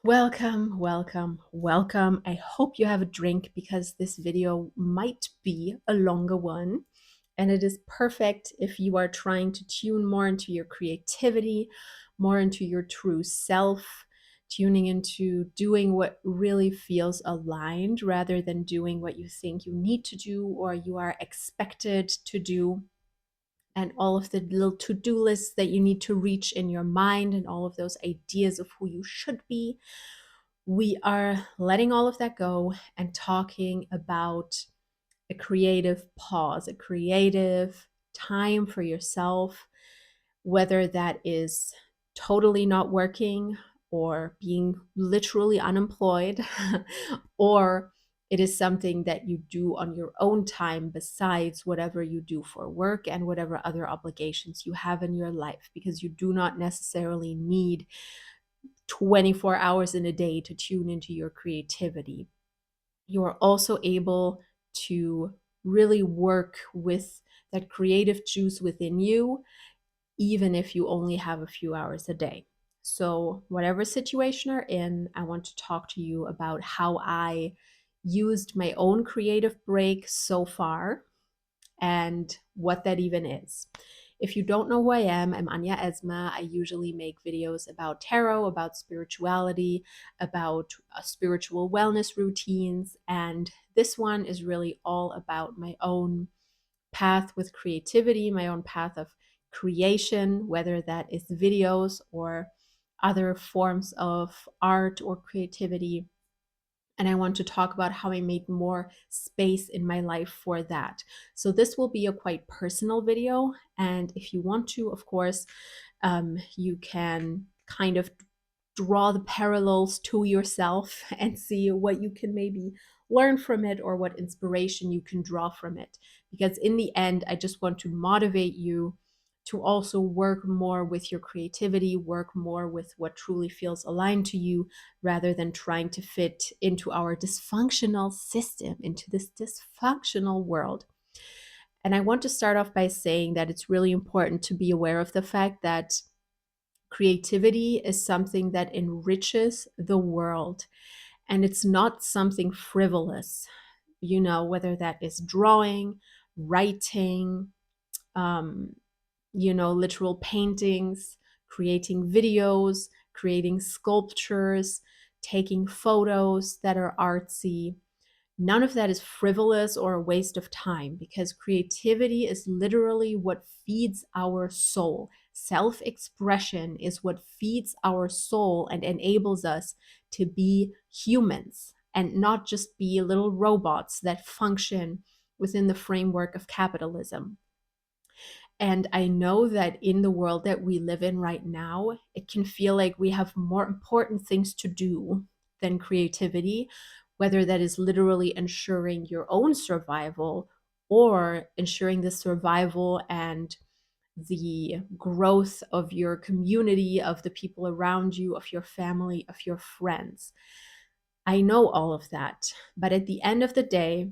Welcome, welcome, welcome. I hope you have a drink because this video might be a longer one. And it is perfect if you are trying to tune more into your creativity, more into your true self, tuning into doing what really feels aligned rather than doing what you think you need to do or you are expected to do, and all of the little to-do lists that you need to reach in your mind and all of those ideas of who you should be. We are letting all of that go and talking about a creative pause, a creative time for yourself, whether that is totally not working or being literally unemployed, or it is something that you do on your own time besides whatever you do for work and whatever other obligations you have in your life, because you do not necessarily need 24 hours in a day to tune into your creativity. You are also able to really work with that creative juice within you, even if you only have a few hours a day. So, whatever situation you're in, I want to talk to you about how I used my own creative break so far and what that even is. If you don't know who I am, I'm Anya Esma. I usually make videos about tarot, about spirituality, about spiritual wellness routines, and this one is really all about my own path with creativity, my own path of creation, whether that is videos or other forms of art or creativity. And I want to talk about how I made more space in my life for that. So this will be a quite personal video. And if you want to, of course, you can kind of draw the parallels to yourself and see what you can maybe learn from it or what inspiration you can draw from it. Because in the end, I just want to motivate you to also work more with your creativity, work more with what truly feels aligned to you, rather than trying to fit into our dysfunctional system, into this dysfunctional world. And I want to start off by saying that it's really important to be aware of the fact that creativity is something that enriches the world, and it's not something frivolous, whether that is drawing, writing, um, literal paintings, creating videos, creating sculptures, taking photos that are artsy. None of that is frivolous or a waste of time, because creativity is literally what feeds our soul. Self expression is what feeds our soul and enables us to be humans and not just be little robots that function within the framework of capitalism. And I know that in the world that we live in right now, it can feel like we have more important things to do than creativity, whether that is literally ensuring your own survival or ensuring the survival and the growth of your community, of the people around you, of your family, of your friends. I know all of that. But at the end of the day,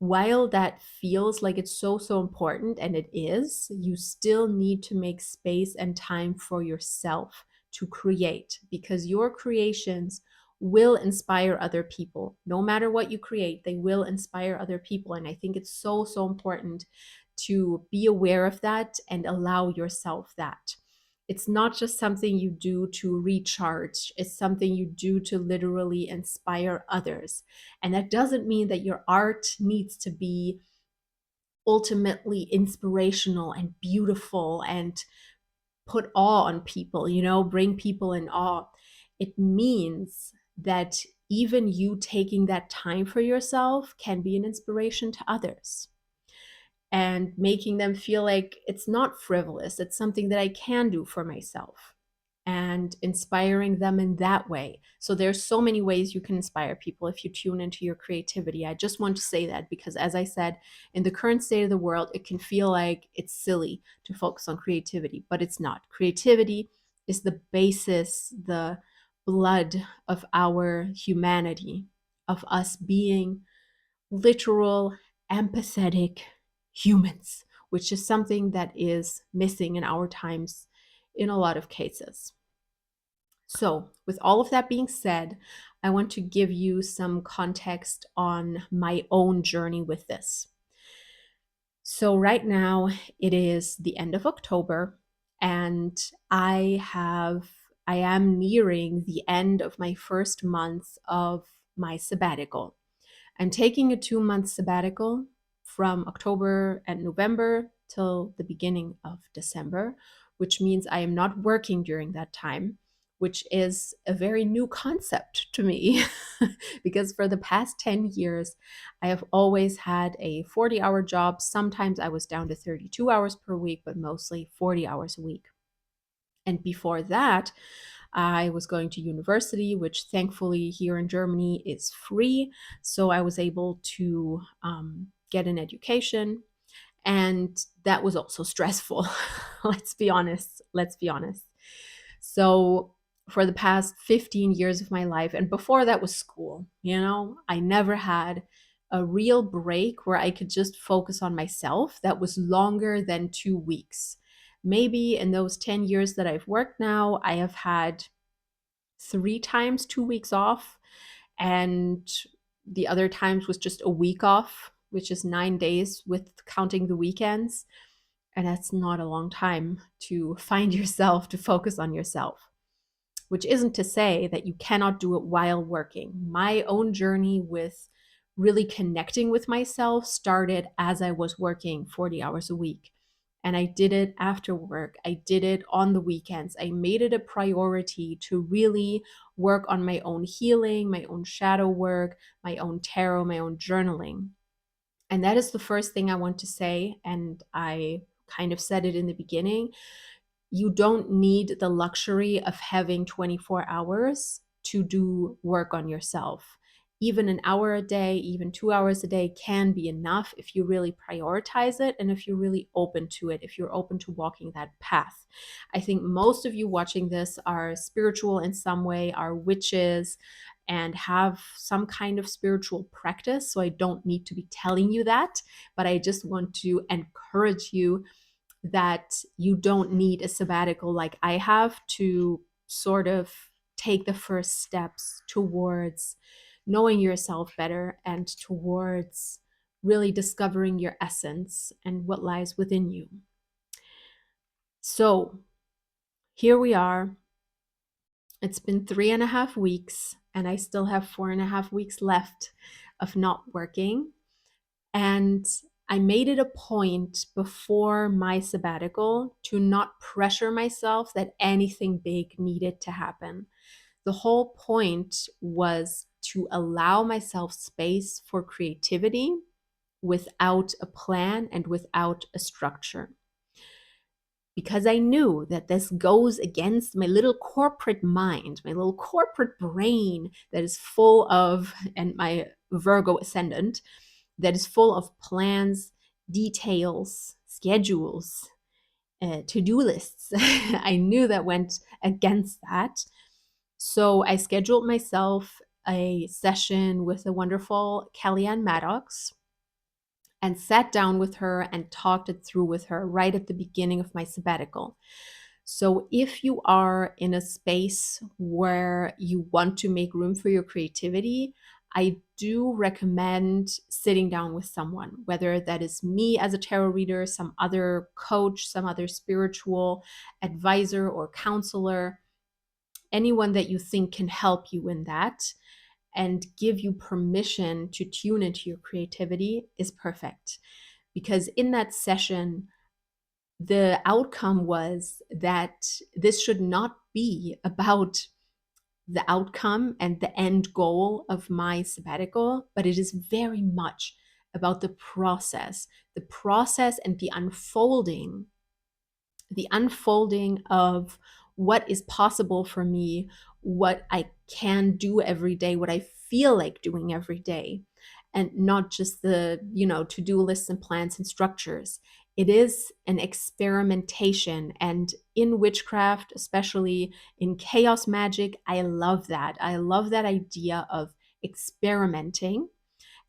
while that feels like it's so important, and it is, you still need to make space and time for yourself to create, because your creations will inspire other people. No matter what you create, they will inspire other people. And I think it's so important to be aware of that and allow yourself that. It's not just something you do to recharge, it's something you do to literally inspire others. And that doesn't mean that your art needs to be ultimately inspirational and beautiful and put awe on people, bring people in awe. It means that even you taking that time for yourself can be an inspiration to others, and making them feel like it's not frivolous, it's something that I can do for myself, and inspiring them in that way. So there's so many ways you can inspire people if you tune into your creativity. I just want to say that because, as I said, in the current state of the world, it can feel like it's silly to focus on creativity, but it's not. Creativity is the basis, the blood of our humanity, of us being literal, empathetic humans, which is something that is missing in our times in a lot of cases. So, with all of that being said, I want to give you some context on my own journey with this. So, right now it is the end of October, and I am nearing the end of my first month of my sabbatical. I'm taking a 2-month sabbatical from October and November till the beginning of December, which means I am not working during that time, which is a very new concept to me because for the past 10 years, I have always had a 40-hour job. Sometimes I was down to 32 hours per week, but mostly 40 hours a week. And before that, I was going to university, which thankfully here in Germany is free. So I was able to get an education. And that was also stressful. Let's be honest. Let's be honest. So for the past 15 years of my life, and before that was school, I never had a real break where I could just focus on myself that was longer than 2 weeks. Maybe in those 10 years that I've worked now, I have had 3 times 2 weeks off, and the other times was just a week off, which is 9 days with counting the weekends. And that's not a long time to find yourself, to focus on yourself, which isn't to say that you cannot do it while working. My own journey with really connecting with myself started as I was working 40 hours a week. And I did it after work. I did it on the weekends. I made it a priority to really work on my own healing, my own shadow work, my own tarot, my own journaling. And that is the first thing I want to say. And I kind of said it in the beginning. You don't need the luxury of having 24 hours to do work on yourself. Even an hour a day, even 2 hours a day can be enough if you really prioritize it and if you're really open to it, if you're open to walking that path. I think most of you watching this are spiritual in some way, are witches, and have some kind of spiritual practice. So I don't need to be telling you that, but I just want to encourage you that you don't need a sabbatical like I have to sort of take the first steps towards knowing yourself better and towards really discovering your essence and what lies within you. So here we are. It's been 3.5 weeks, and I still have 4.5 weeks left of not working. And I made it a point before my sabbatical to not pressure myself that anything big needed to happen. The whole point was to allow myself space for creativity without a plan and without a structure. Because I knew that this goes against my little corporate mind, my little corporate brain that is full of, and my Virgo ascendant, that is full of plans, details, schedules, to-do lists. I knew that went against that. So I scheduled myself a session with the wonderful Kellyanne Maddox and sat down with her and talked it through with her right at the beginning of my sabbatical. So if you are in a space where you want to make room for your creativity, I do recommend sitting down with someone, whether that is me as a tarot reader, some other coach, some other spiritual advisor or counselor, anyone that you think can help you in that and give you permission to tune into your creativity is perfect. Because in that session, the outcome was that this should not be about the outcome and the end goal of my sabbatical, but it is very much about the process and the unfolding of what is possible for me, what I can do every day, what I feel like doing every day, and not just the, to-do lists and plans and structures. It is an experimentation. And in witchcraft, especially in chaos magic, I love that. I love that idea of experimenting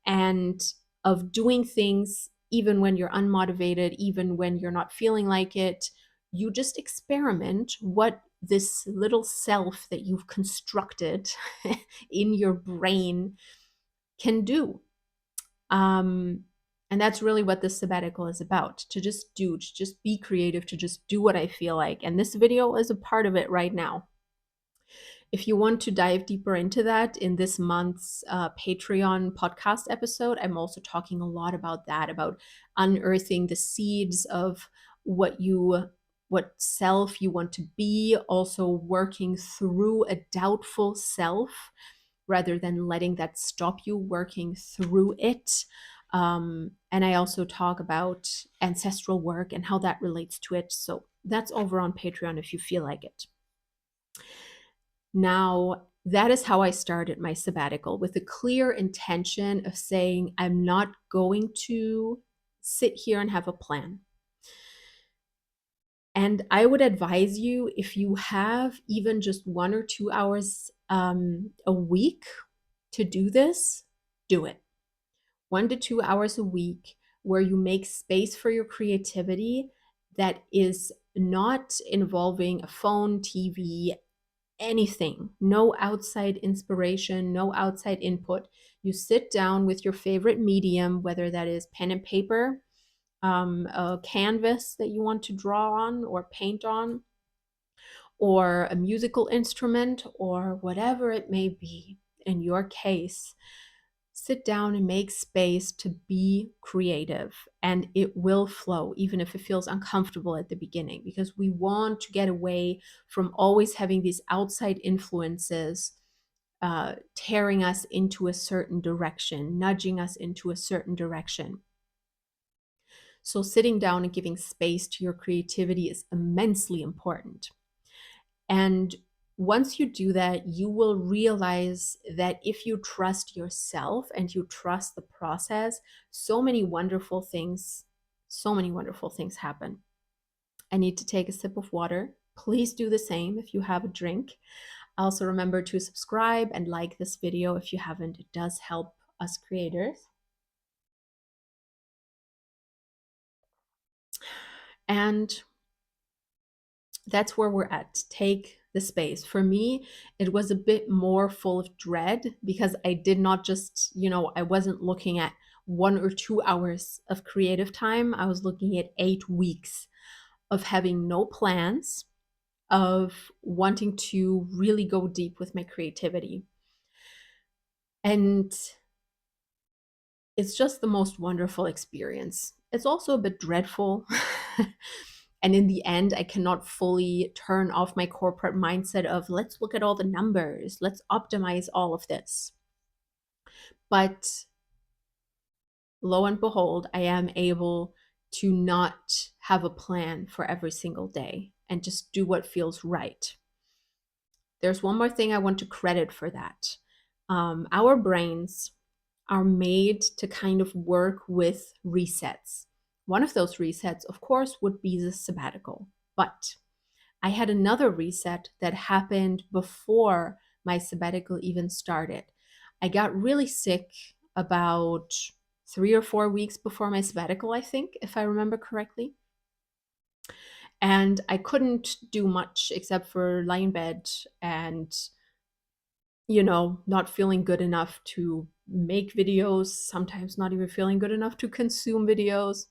and of doing things even when you're unmotivated, even when you're not feeling like it. You just experiment. What this little self that you've constructed in your brain can do. And that's really what this sabbatical is about, to just do, to just be creative, to just do what I feel like. And this video is a part of it right now. If you want to dive deeper into that in this month's Patreon podcast episode, I'm also talking a lot about that, about unearthing the seeds of what self you want to be, also working through a doubtful self rather than letting that stop you, working through it. And I also talk about ancestral work and how that relates to it. So that's over on Patreon if you feel like it. Now, that is how I started my sabbatical, with a clear intention of saying, I'm not going to sit here and have a plan. And I would advise you, if you have even just 1 or 2 hours a week to do this, do it. 1 to 2 hours a week where you make space for your creativity that is not involving a phone, TV, anything, no outside inspiration, no outside input. You sit down with your favorite medium, whether that is pen and paper, a canvas that you want to draw on or paint on, or a musical instrument, or whatever it may be. In your case, sit down and make space to be creative, and it will flow, even if it feels uncomfortable at the beginning, because we want to get away from always having these outside influences tearing us into a certain direction, nudging us into a certain direction. So sitting down and giving space to your creativity is immensely important. And once you do that, you will realize that if you trust yourself and you trust the process, so many wonderful things happen. I need to take a sip of water. Please do the same if you have a drink. Also remember to subscribe and like this video if you haven't. It does help us creators. And that's where we're at. Take the space. For me, it was a bit more full of dread, because I did not just, I wasn't looking at 1 or 2 hours of creative time. I was looking at 8 weeks of having no plans, of wanting to really go deep with my creativity. And it's just the most wonderful experience. It's also a bit dreadful. And in the end, I cannot fully turn off my corporate mindset of let's look at all the numbers, let's optimize all of this. But lo and behold, I am able to not have a plan for every single day and just do what feels right. There's one more thing I want to credit for that. Our brains are made to kind of work with resets. One of those resets, of course, would be the sabbatical. But I had another reset that happened before my sabbatical even started. I got really sick about 3 or 4 weeks before my sabbatical, I think, if I remember correctly. And I couldn't do much except for lie in bed and, not feeling good enough to make videos, sometimes not even feeling good enough to consume videos.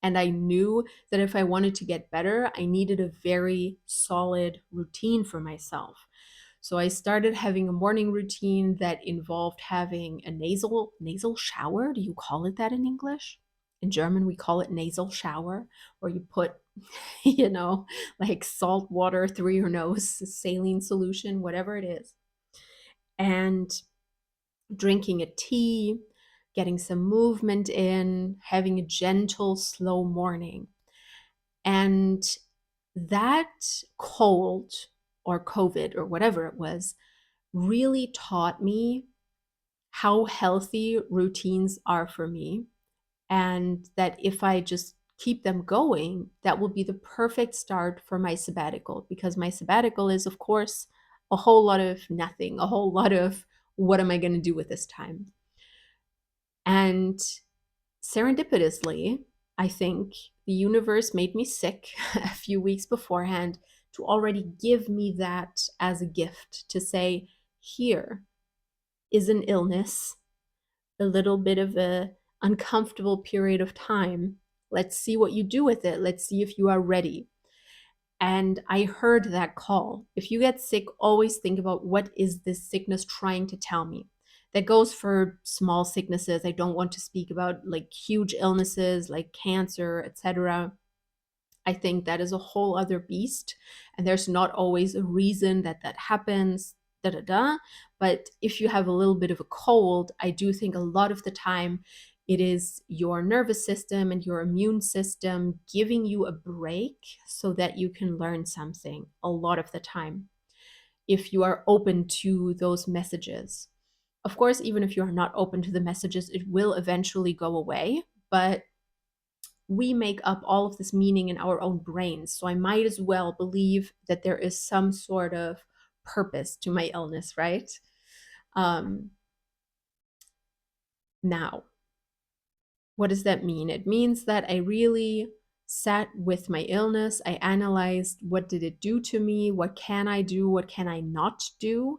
And I knew that if I wanted to get better, I needed a very solid routine for myself. So I started having a morning routine that involved having a nasal shower. Do you call it that in English? In German, we call it nasal shower, where you put, like salt water through your nose, saline solution, whatever it is. And drinking a tea, getting some movement in, having a gentle, slow morning. And that cold or COVID or whatever it was really taught me how healthy routines are for me. And that if I just keep them going, that will be the perfect start for my sabbatical, because my sabbatical is, of course, a whole lot of nothing, a whole lot of what am I going to do with this time? And serendipitously, I think the universe made me sick a few weeks beforehand to already give me that as a gift, to say, here is an illness, a little bit of a uncomfortable period of time. Let's see what you do with it. Let's see if you are ready. And I heard that call. If you get sick, always think about, what is this sickness trying to tell me? That goes for small sicknesses. I don't want to speak about like huge illnesses like cancer, etc. I think that is a whole other beast, and there's not always a reason that that happens, da da da. But if you have a little bit of a cold, I do think a lot of the time it is your nervous system and your immune system giving you a break so that you can learn something a lot of the time, if you are open to those messages. Of course, even if you are not open to the messages, it will eventually go away, but we make up all of this meaning in our own brains. So I might as well believe that there is some sort of purpose to my illness, right? Um, Now, what does that mean? It means that I really sat with my illness. I analyzed, what did it do to me? What can I do? What can I not do?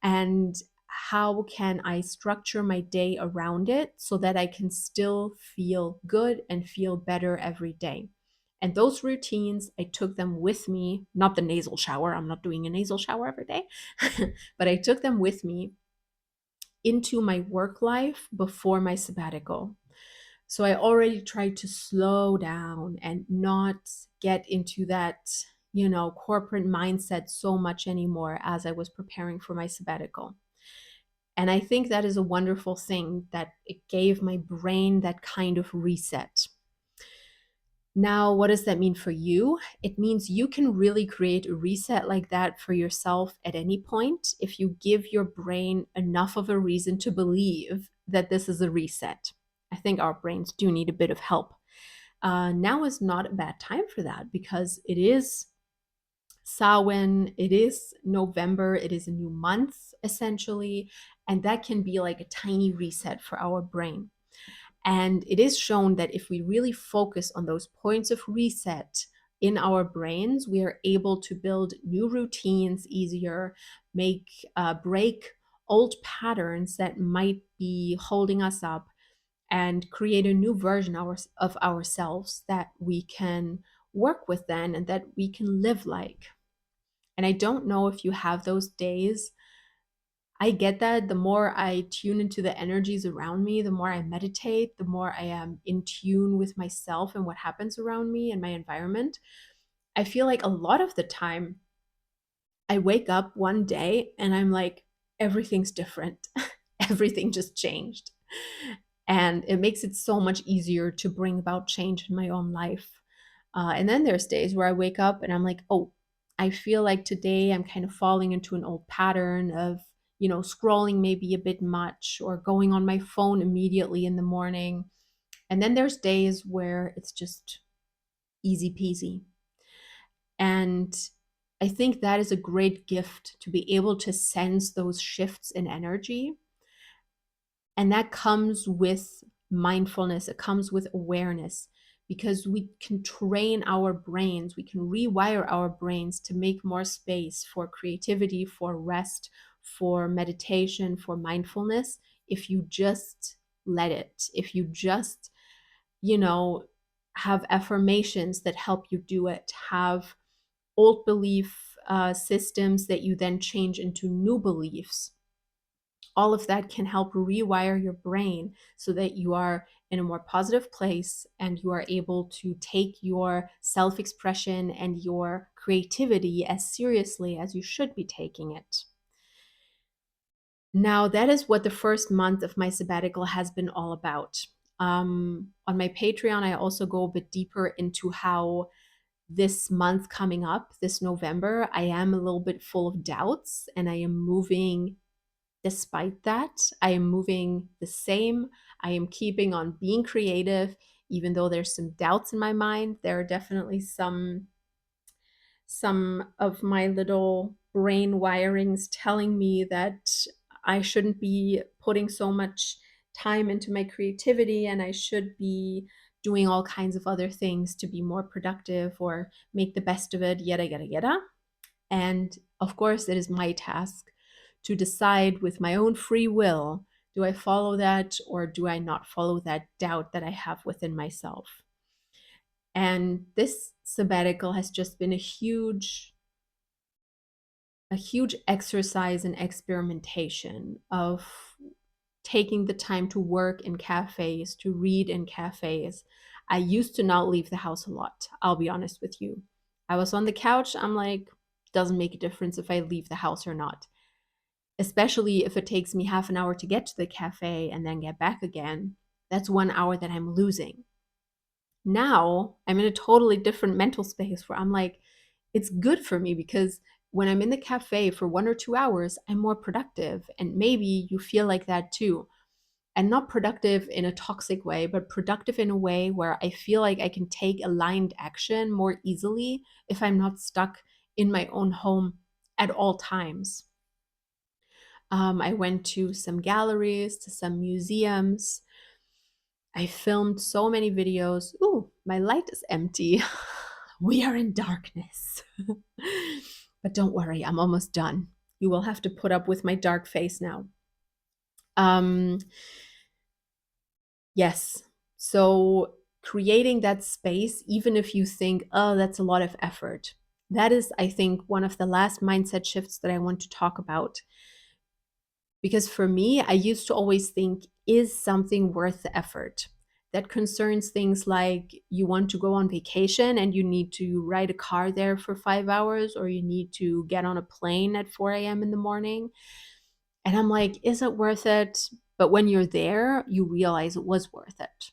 And how can I structure my day around it so that I can still feel good and feel better every day. And those routines, I took them with me, not the nasal shower. I'm not doing a nasal shower every day, but I took them with me into my work life before my sabbatical. So I already tried to slow down and not get into that, corporate mindset so much anymore as I was preparing for my sabbatical. And I think that is a wonderful thing, that it gave my brain that kind of reset. Now, what does that mean for you? It means you can really create a reset like that for yourself at any point if you give your brain enough of a reason to believe that this is a reset. I think our brains do need a bit of help. Now is not a bad time for that, because it is Samhain, it is November, it is a new month essentially, and that can be like a tiny reset for our brain. And it is shown that if we really focus on those points of reset in our brains, we are able to build new routines easier, break old patterns that might be holding us up, and create a new version of ourselves that we can work with then and that we can live like. And I don't know if you have those days. I get that the more I tune into the energies around me, the more I meditate, the more I am in tune with myself and what happens around me and my environment. I feel like a lot of the time I wake up one day and I'm like, everything's different. Everything just changed. And it makes it so much easier to bring about change in my own life. And then there's days where I wake up and I'm like, oh, I feel like today I'm kind of falling into an old pattern of, scrolling maybe a bit much or going on my phone immediately in the morning. And then there's days where it's just easy peasy. And I think that is a great gift, to be able to sense those shifts in energy. And that comes with mindfulness, it comes with awareness, because we can train our brains, we can rewire our brains to make more space for creativity, for rest, for meditation, for mindfulness, if you just let it, if you just, you know, have affirmations that help you do it, have old belief systems that you then change into new beliefs. All of that can help rewire your brain so that you are in a more positive place and you are able to take your self expression and your creativity as seriously as you should be taking it. Now, that is what the first month of my sabbatical has been all about. On my Patreon, I also go a bit deeper into how this month coming up, this November, I am a little bit full of doubts, and I am moving. Despite that, I am moving the same. I am keeping on being creative, even though there's some doubts in my mind. There are definitely some of my little brain wirings telling me that I shouldn't be putting so much time into my creativity, and I should be doing all kinds of other things to be more productive or make the best of it, yada yada yada. And of course, it is my task to decide with my own free will, do I follow that or do I not follow that doubt that I have within myself? And this sabbatical has just been a huge exercise in experimentation of taking the time to work in cafes, to read in cafes. I used to not leave the house a lot, I'll be honest with you. I was on the couch, I'm like, doesn't make a difference if I leave the house or not. Especially if it takes me half an hour to get to the cafe and then get back again. That's 1 hour that I'm losing. Now I'm in a totally different mental space where I'm like, it's good for me because when I'm in the cafe for 1 or 2 hours, I'm more productive. And maybe you feel like that too. And not productive in a toxic way, but productive in a way where I feel like I can take aligned action more easily if I'm not stuck in my own home at all times. I went to some galleries, to some museums. I filmed so many videos. Ooh, my light is empty. We are in darkness. But don't worry, I'm almost done. You will have to put up with my dark face now. Um, yes. So creating that space, even if you think, oh, that's a lot of effort, that is, I think, one of the last mindset shifts that I want to talk about. Because for me, I used to always think, is something worth the effort? That concerns things like you want to go on vacation and you need to ride a car there for 5 hours, or you need to get on a plane at 4 a.m. in the morning. And I'm like, is it worth it? But when you're there, you realize it was worth it.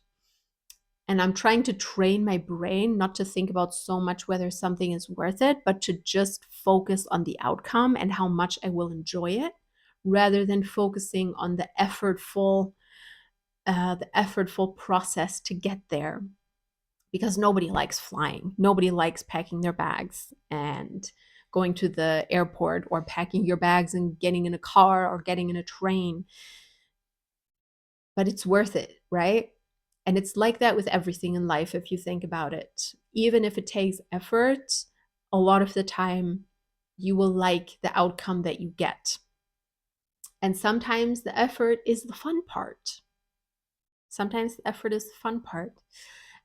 And I'm trying to train my brain not to think about so much whether something is worth it, but to just focus on the outcome and how much I will enjoy it, rather than focusing on the effortful process to get there. Because nobody likes flying. Nobody likes packing their bags and going to the airport, or packing your bags and getting in a car or getting in a train. But it's worth it, right? And it's like that with everything in life, if you think about it. Even if it takes effort, a lot of the time you will like the outcome that you get. And sometimes the effort is the fun part. Sometimes the effort is the fun part.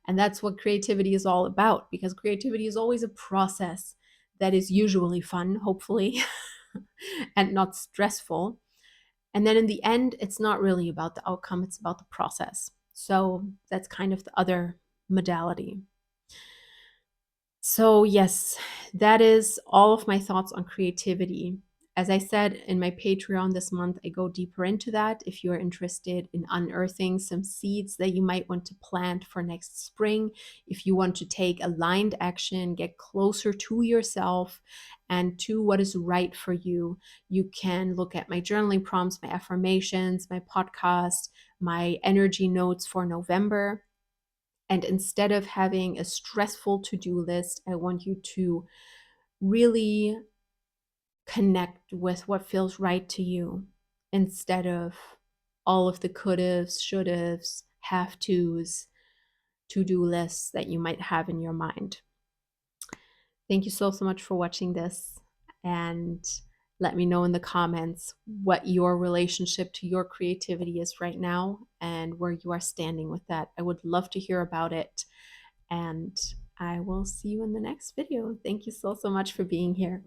And that's what creativity is all about, because creativity is always a process that is usually fun, hopefully, and not stressful. And then in the end, it's not really about the outcome, it's about the process. So that's kind of the other modality. So, yes, that is all of my thoughts on creativity. As I said in my Patreon this month, I go deeper into that. If you're interested in unearthing some seeds that you might want to plant for next spring, if you want to take aligned action, get closer to yourself and to what is right for you, you can look at my journaling prompts, my affirmations, my podcast, my energy notes for November. And instead of having a stressful to-do list, I want you to really connect with what feels right to you, instead of all of the could-haves, should-haves, have-tos, to-do lists that you might have in your mind. Thank you so much for watching this, and let me know in the comments what your relationship to your creativity is right now and where you are standing with that. I would love to hear about it. And I will see you in the next video. Thank you so much for being here.